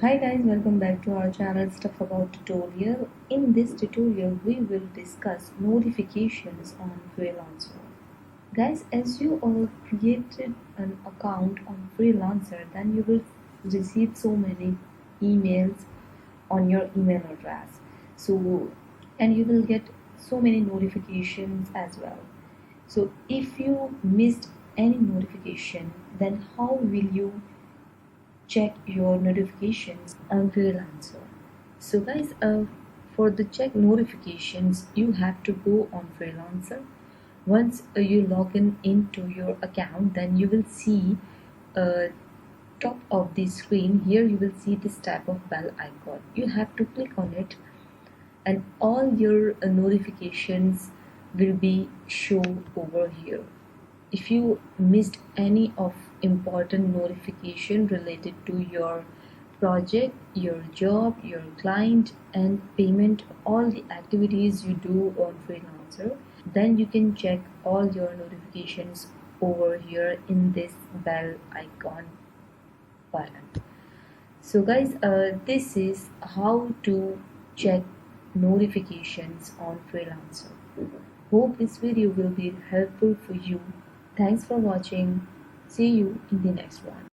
Hi guys, welcome back to our channel Stuff About Tutorial. In this tutorial we will discuss notifications on Freelancer. Guys, as you all created an account on Freelancer, then you will receive so many emails on your email address. And you will get so many notifications as well. So if you missed any notification, then how will you check your notifications on Freelancer? So guys, for the check notifications, you have to go on Freelancer. Once you log in into your account, then you will see top of the screen. Here you will see this type of bell icon. You have to click on it, and all your notifications will be show over here. If you missed any of important notification related to your project, your job, your client, and payment, all the activities you do on Freelancer, then you can check all your notifications over here in this bell icon button. So guys, this is how to check notifications on Freelancer. Hope this video will be helpful for you. Thanks for watching. See you in the next one.